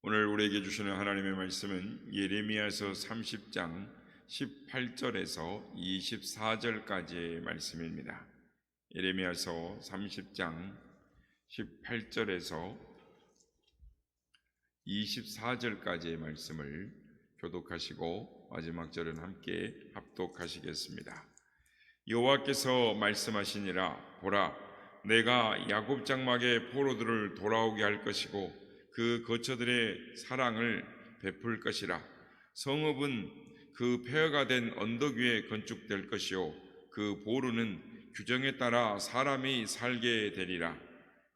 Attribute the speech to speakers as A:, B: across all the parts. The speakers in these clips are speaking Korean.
A: 오늘 우리에게 주시는 하나님의 말씀은 예레미야서 30장 18절에서 24절까지의 말씀입니다. 예레미야서 30장 18절에서 24절까지의 말씀을 교독하시고 마지막 절은 함께 합독하시겠습니다. 여호와께서 말씀하시니라. 보라, 내가 야곱 장막의 포로들을 돌아오게 할 것이고 그 거처들의 사랑을 베풀 것이라. 성읍은 그 폐허가 된 언덕 위에 건축될 것이요 그 보루는 규정에 따라 사람이 살게 되리라.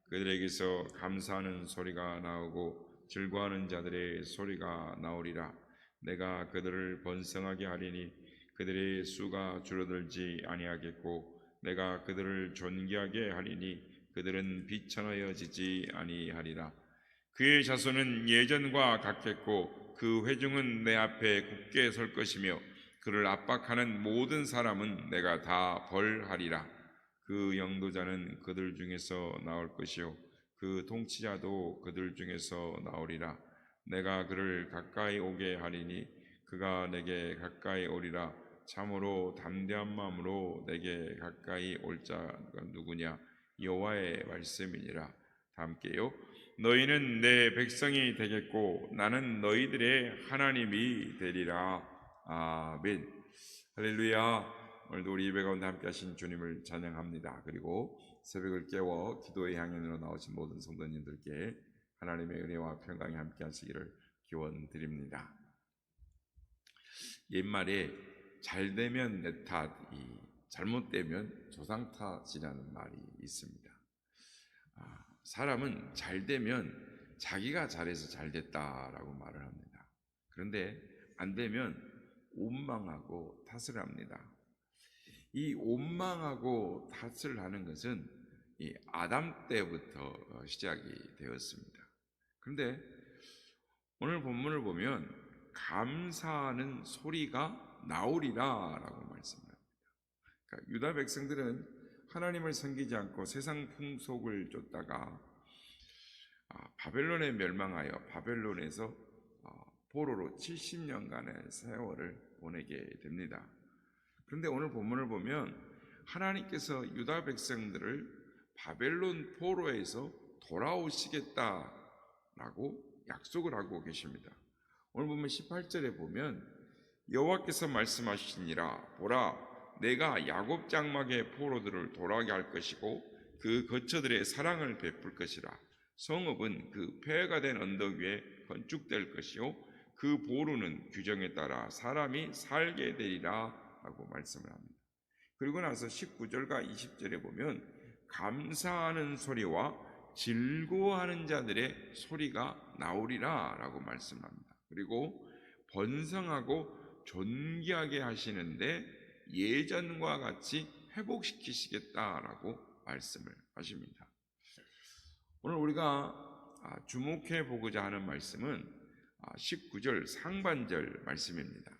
A: 그들에게서 감사하는 소리가 나오고 즐거워하는 자들의 소리가 나오리라. 내가 그들을 번성하게 하리니 그들의 수가 줄어들지 아니하겠고 내가 그들을 존귀하게 하리니 그들은 비천하여지지 아니하리라. 그의 자손은 예전과 같겠고 그 회중은 내 앞에 굳게 설 것이며 그를 압박하는 모든 사람은 내가 다 벌하리라. 그 영도자는 그들 중에서 나올 것이요 그 통치자도 그들 중에서 나오리라. 내가 그를 가까이 오게 하리니 그가 내게 가까이 오리라. 참으로 담대한 마음으로 내게 가까이 올 자가 누구냐? 여호와의 말씀이니라. 다 함께요. 너희는 내 백성이 되겠고 나는 너희들의 하나님이 되리라. 아멘. 할렐루야. 오늘도 우리 예배 가운데 함께 하신 주님을 찬양합니다. 그리고 새벽을 깨워 기도의 향연으로 나오신 모든 성도님들께 하나님의 은혜와 평강이 함께 하시기를 기원드립니다. 옛말에 잘되면 내 탓이 잘못되면 조상 탓이라는 말이 있습니다. 사람은 잘되면 자기가 잘해서 잘됐다라고 말을 합니다. 그런데 안되면 원망하고 탓을 합니다. 이 원망하고 탓을 하는 것은 이 아담 때부터 시작이 되었습니다. 그런데 오늘 본문을 보면 감사하는 소리가 나오리라 라고 말씀합니다. 그러니까 유다 백성들은 하나님을 섬기지 않고 세상 풍속을 쫓다가 바벨론에 멸망하여 바벨론에서 포로로 70년간의 세월을 보내게 됩니다. 그런데 오늘 본문을 보면 하나님께서 유다 백성들을 바벨론 포로에서 돌아오시겠다라고 약속을 하고 계십니다. 오늘 보면 18절에 보면 여호와께서 말씀하시니라. 보라, 내가 야곱 장막의 포로들을 돌아오게 할 것이고 그 거처들의 사랑을 베풀 것이라. 성읍은 그 폐허가 된 언덕 위에 건축될 것이요 그 보루는 규정에 따라 사람이 살게 되리라 라고 말씀을 합니다. 그리고 나서 19절과 20절에 보면 감사하는 소리와 즐거워하는 자들의 소리가 나오리라 라고 말씀합니다. 그리고 번성하고 존귀하게 하시는데 예전과 같이 회복시키시겠다라고 말씀을 하십니다. 오늘 우리가 주목해 보고자 하는 말씀은 19절 상반절 말씀입니다.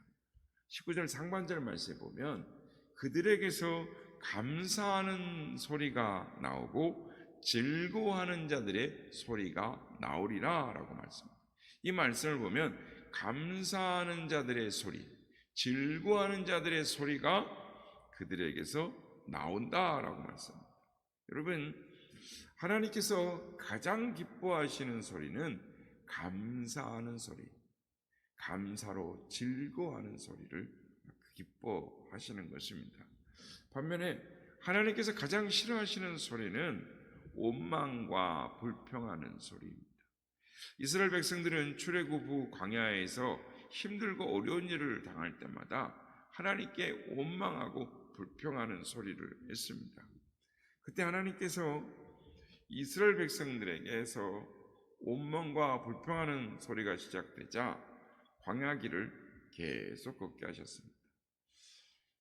A: 19절 상반절 말씀에 보면 그들에게서 감사하는 소리가 나오고 즐거워하는 자들의 소리가 나오리라 라고 말씀합니다. 이 말씀을 보면 감사하는 자들의 소리, 즐거워하는 자들의 소리가 그들에게서 나온다라고 말씀합니다. 여러분, 하나님께서 가장 기뻐하시는 소리는 감사하는 소리, 감사로 즐거워하는 소리를 기뻐하시는 것입니다. 반면에 하나님께서 가장 싫어하시는 소리는 원망과 불평하는 소리입니다. 이스라엘 백성들은 출애굽 후 광야에서 힘들고 어려운 일을 당할 때마다 하나님께 원망하고 불평하는 소리를 했습니다. 그때 하나님께서 이스라엘 백성들에게서 원망과 불평하는 소리가 시작되자 광야길을 계속 걷게 하셨습니다.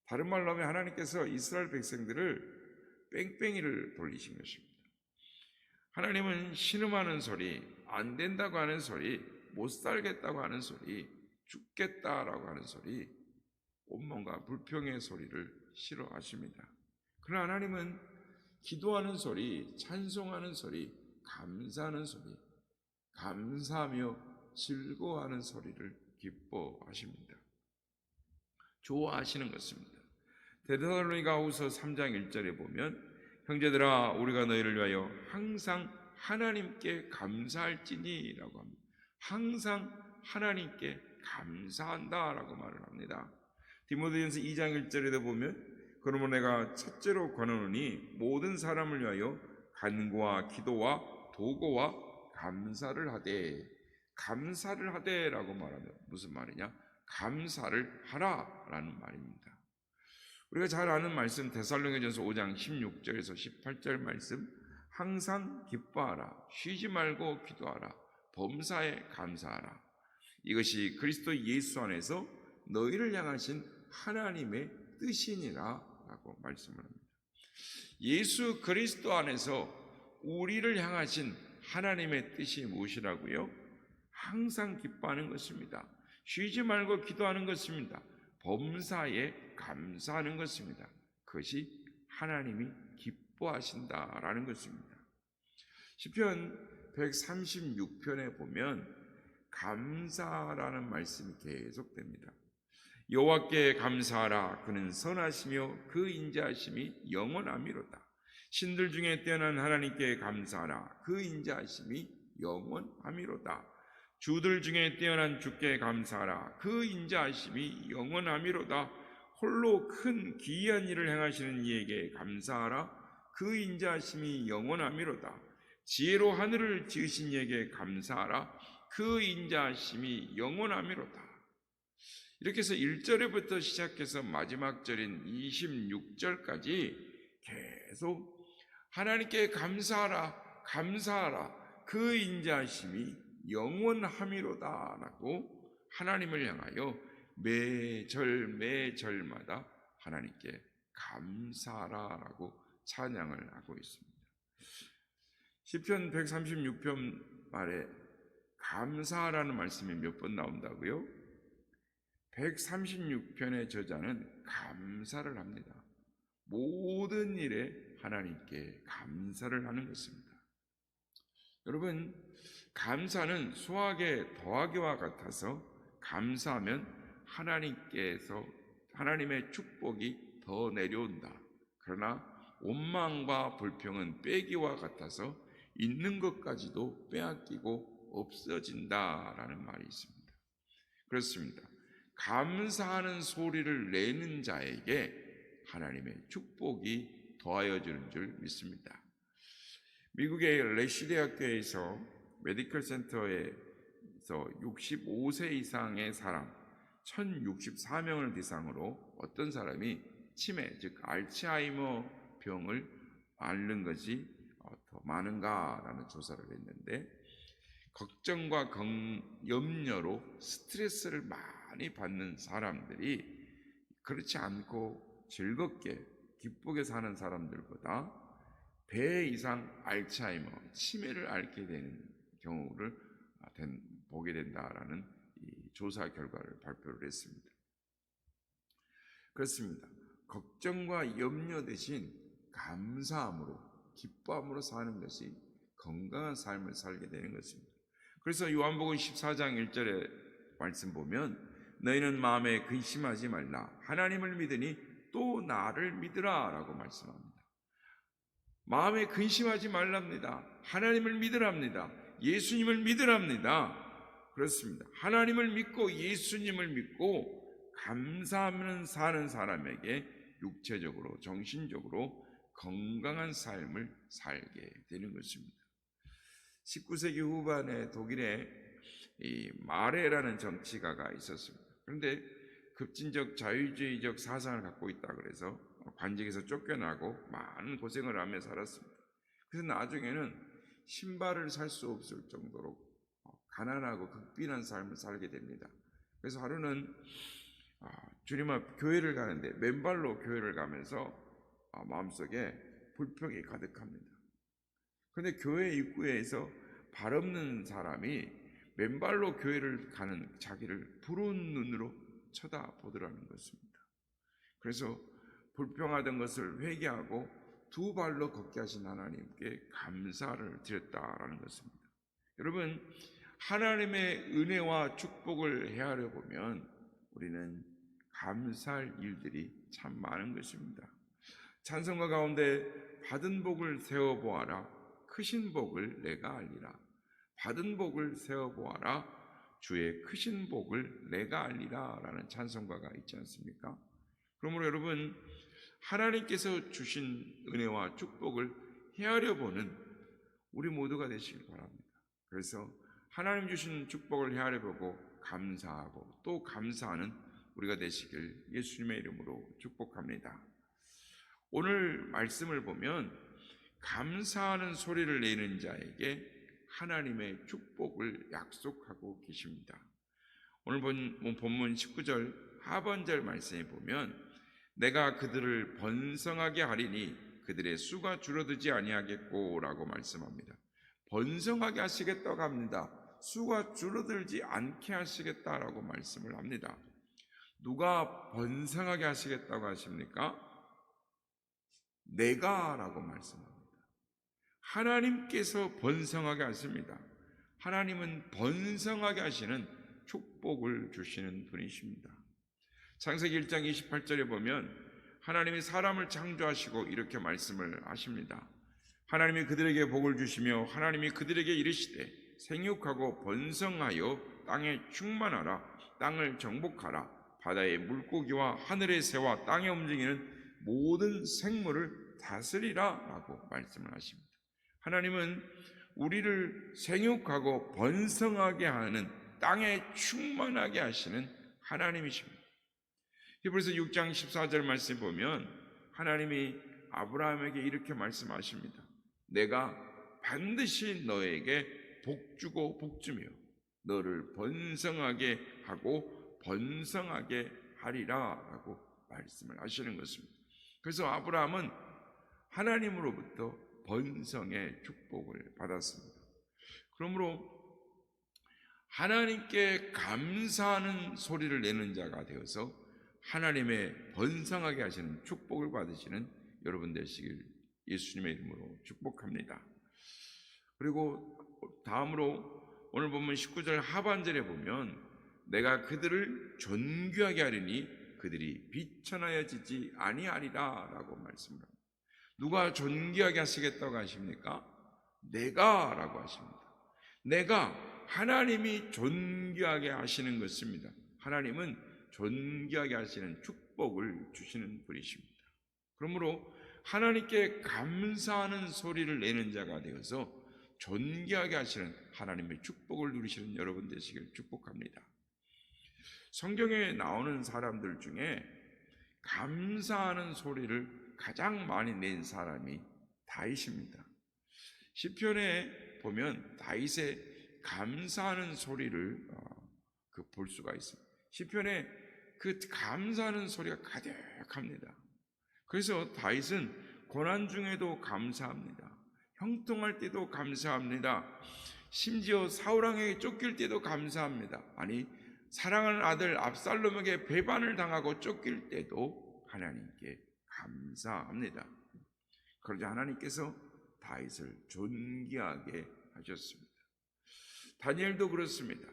A: 다른 말로 하면 하나님께서 이스라엘 백성들을 뺑뺑이를 돌리신 것입니다. 하나님은 신음하는 소리, 안 된다고 하는 소리, 못 살겠다고 하는 소리, 죽겠다라고 하는 소리, 원망과 불평의 소리를 싫어하십니다. 그러나 하나님은 기도하는 소리, 찬송하는 소리, 감사하는 소리, 감사하며 즐거워하는 소리를 기뻐하십니다. 좋아하시는 것입니다. 데살로니가후서 3장 1절에 보면 형제들아 우리가 너희를 위하여 항상 하나님께 감사할지니라고 합니다. 항상 하나님께 감사한다라고 말을 합니다. 디모데전서 2장 1절에도 보면 그러므로 내가 첫째로 권하노니 모든 사람을 위하여 간구와 기도와 도고와 감사를 하되라고 말하면 무슨 말이냐? 감사를 하라라는 말입니다. 우리가 잘 아는 말씀 데살로니가전서 5장 16절에서 18절 말씀 항상 기뻐하라 쉬지 말고 기도하라 범사에 감사하라 이것이 그리스도 예수 안에서 너희를 향하신 하나님의 뜻이니라 라고 말씀을 합니다. 예수 그리스도 안에서 우리를 향하신 하나님의 뜻이 무엇이라고요? 항상 기뻐하는 것입니다. 쉬지 말고 기도하는 것입니다. 범사에 감사하는 것입니다. 그것이 하나님이 기뻐하신다라는 것입니다. 시편 136편에 보면 감사라는 말씀이 계속됩니다. 여호와께 감사하라 그는 선하시며 그 인자하심이 영원하미로다. 신들 중에 뛰어난 하나님께 감사하라 그 인자하심이 영원하미로다. 주들 중에 뛰어난 주께 감사하라 그 인자하심이 영원하미로다. 홀로 큰 기이한 일을 행하시는 이에게 감사하라 그 인자하심이 영원하미로다. 지혜로 하늘을 지으신 이에게 감사하라 그 인자하심이 영원하미로다. 이렇게 해서 1절에부터 시작해서 마지막 절인 26절까지 계속 하나님께 감사하라 감사하라 그 인자하심이 영원하미로다라고 하나님을 향하여 매절마다 하나님께 감사하라라고 찬양을 하고 있습니다. 시편 136편 말에 감사하라는 말씀이 몇 번 나온다고요? 136편의 저자는 감사를 합니다. 모든 일에 하나님께 감사를 하는 것입니다. 여러분, 감사는 수학의 더하기와 같아서 감사하면 하나님의 축복이 더 내려온다. 그러나 원망과 불평은 빼기와 같아서 있는 것까지도 빼앗기고 없어진다라는 말이 있습니다. 그렇습니다. 감사하는 소리를 내는 자에게 하나님의 축복이 더하여지는 줄 믿습니다. 미국의 레시 대학교에서 메디컬 센터에서 65세 이상의 사람 1064명을 대상으로 어떤 사람이 치매, 즉 알츠하이머 병을 앓는 것이 더 많은가라는 조사를 했는데 걱정과 염려로 스트레스를 많이 받는 사람들이 그렇지 않고 즐겁게 기쁘게 사는 사람들보다 배 이상 알츠하이머, 치매를 앓게 되는 경우를 보게 된다라는 이 조사 결과를 발표를 했습니다. 그렇습니다. 걱정과 염려 대신 감사함으로, 기뻐함으로 사는 것이 건강한 삶을 살게 되는 것입니다. 그래서 요한복음 14장 1절에 말씀 보면 너희는 마음에 근심하지 말라. 하나님을 믿으니 또 나를 믿으라 라고 말씀합니다. 마음에 근심하지 말랍니다. 하나님을 믿으랍니다. 예수님을 믿으랍니다. 그렇습니다. 하나님을 믿고 예수님을 믿고 감사하면 사는 사람에게 육체적으로 정신적으로 건강한 삶을 살게 되는 것입니다. 19세기 후반에 독일에 이 마레라는 정치가가 있었습니다. 그런데 급진적 자유주의적 사상을 갖고 있다 그래서 관직에서 쫓겨나고 많은 고생을 하며 살았습니다. 그래서 나중에는 신발을 살 수 없을 정도로 가난하고 극빈한 삶을 살게 됩니다. 그래서 하루는 주님 앞 교회를 가는데 맨발로 교회를 가면서 마음속에 불평이 가득합니다. 그런데 교회 입구에서 발 없는 사람이 맨발로 교회를 가는 자기를 부러운 눈으로 쳐다보더라는 것입니다. 그래서 불평하던 것을 회개하고 두 발로 걷게 하신 하나님께 감사를 드렸다라는 것입니다. 여러분, 하나님의 은혜와 축복을 헤아려 보면 우리는 감사할 일들이 참 많은 것입니다. 찬송가 가운데 받은 복을 세어보아라, 크신 복을 내가 알리라. 받은 복을 세어보아라, 주의 크신 복을 내가 알리라 라는 찬송가가 있지 않습니까? 그러므로 여러분, 하나님께서 주신 은혜와 축복을 헤아려 보는 우리 모두가 되시길 바랍니다. 그래서 하나님 주신 축복을 헤아려 보고 감사하고 또 감사하는 우리가 되시길 예수님의 이름으로 축복합니다. 오늘 말씀을 보면 감사하는 소리를 내는 자에게 하나님의 축복을 약속하고 계십니다. 오늘 본문 19절 하반절 말씀에 보면 내가 그들을 번성하게 하리니 그들의 수가 줄어들지 아니하겠고 라고 말씀합니다. 번성하게 하시겠다고 합니다. 수가 줄어들지 않게 하시겠다라고 말씀을 합니다. 누가 번성하게 하시겠다고 하십니까? 내가 라고 말씀합니다. 하나님께서 번성하게 하십니다. 하나님은 번성하게 하시는 축복을 주시는 분이십니다. 창세기 1장 28절에 보면 하나님이 사람을 창조하시고 이렇게 말씀을 하십니다. 하나님이 그들에게 복을 주시며 하나님이 그들에게 이르시되 생육하고 번성하여 땅에 충만하라, 땅을 정복하라, 바다의 물고기와 하늘의 새와 땅에 움직이는 모든 생물을 다스리라 라고 말씀을 하십니다. 하나님은 우리를 생육하고 번성하게 하는, 땅에 충만하게 하시는 하나님이십니다. 히브리서 6장 14절 말씀 보면 하나님이 아브라함에게 이렇게 말씀하십니다. 내가 반드시 너에게 복주고 복주며 너를 번성하게 하고 번성하게 하리라 라고 말씀을 하시는 것입니다. 그래서 아브라함은 하나님으로부터 번성의 축복을 받았습니다. 그러므로 하나님께 감사하는 소리를 내는 자가 되어서 하나님의 번성하게 하시는 축복을 받으시는 여러분 되시길 예수님의 이름으로 축복합니다. 그리고 다음으로 오늘 본문 19절 하반절에 보면 내가 그들을 존귀하게 하리니 그들이 비천하여지지 아니하리라 라고 말씀을 합니다. 누가 존귀하게 하시겠다고 하십니까? 내가 라고 하십니다. 내가, 하나님이 존귀하게 하시는 것입니다. 하나님은 존귀하게 하시는 축복을 주시는 분이십니다. 그러므로 하나님께 감사하는 소리를 내는 자가 되어서 존귀하게 하시는 하나님의 축복을 누리시는 여러분 되시길 축복합니다. 성경에 나오는 사람들 중에 감사하는 소리를 가장 많이 낸 사람이 다윗입니다. 시편에 보면 다윗의 감사하는 소리를 볼 수가 있습니다. 시편에 그 감사하는 소리가 가득합니다. 그래서 다윗은 고난 중에도 감사합니다. 형통할 때도 감사합니다. 심지어 사울왕에게 쫓길 때도 감사합니다. 아니, 사랑하는 아들 압살롬에게 배반을 당하고 쫓길 때도 하나님께 감사합니다. 그러자 하나님께서 다윗을 존귀하게 하셨습니다. 다니엘도 그렇습니다.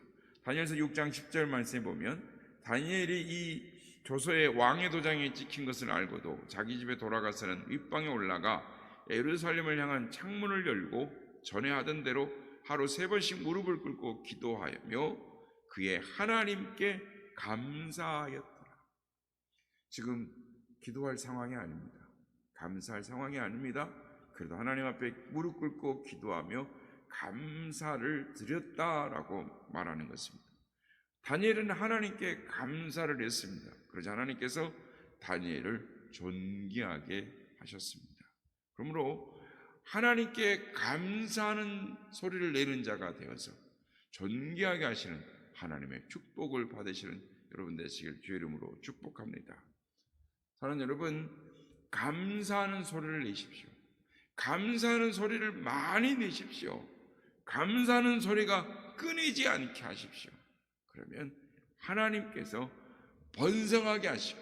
A: 다니엘서 6장 10절 말씀에 보면 다니엘이 이 조서의 왕의 도장에 찍힌 것을 알고도 자기 집에 돌아가서는 윗방에 올라가 예루살렘을 향한 창문을 열고 전에 하던 대로 하루 3번씩 무릎을 꿇고 기도하며 그의 하나님께 감사하였더라. 지금 기도할 상황이 아닙니다. 감사할 상황이 아닙니다. 그래도 하나님 앞에 무릎 꿇고 기도하며 감사를 드렸다라고 말하는 것입니다. 다니엘은 하나님께 감사를 했습니다. 그러자 하나님께서 다니엘을 존귀하게 하셨습니다. 그러므로 하나님께 감사하는 소리를 내는 자가 되어서 존귀하게 하시는 하나님의 축복을 받으시는 여러분 되시길 주의 이름으로 축복합니다. 사랑하는 여러분, 감사하는 소리를 내십시오. 감사하는 소리를 많이 내십시오. 감사하는 소리가 끊이지 않게 하십시오. 그러면 하나님께서 번성하게 하시고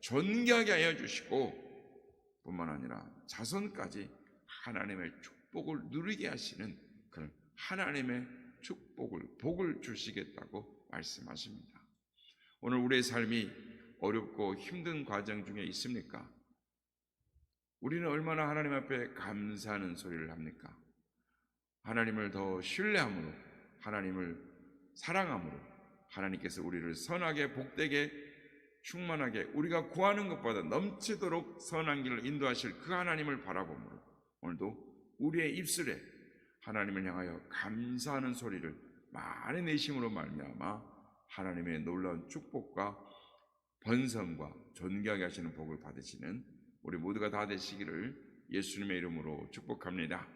A: 존귀하게 하여 주시고 뿐만 아니라 자손까지 하나님의 축복을 누리게 하시는 그런 하나님의 축복을, 복을 주시겠다고 말씀하십니다. 오늘 우리의 삶이 어렵고 힘든 과정 중에 있습니까? 우리는 얼마나 하나님 앞에 감사하는 소리를 합니까? 하나님을 더 신뢰함으로, 하나님을 사랑함으로 하나님께서 우리를 선하게, 복되게, 충만하게 우리가 구하는 것보다 넘치도록 선한 길을 인도하실 그 하나님을 바라보므로 오늘도 우리의 입술에 하나님을 향하여 감사하는 소리를 많이 내심으로 말미암아 하나님의 놀라운 축복과 번성과 존귀하게 하시는 복을 받으시는 우리 모두가 다 되시기를 예수님의 이름으로 축복합니다.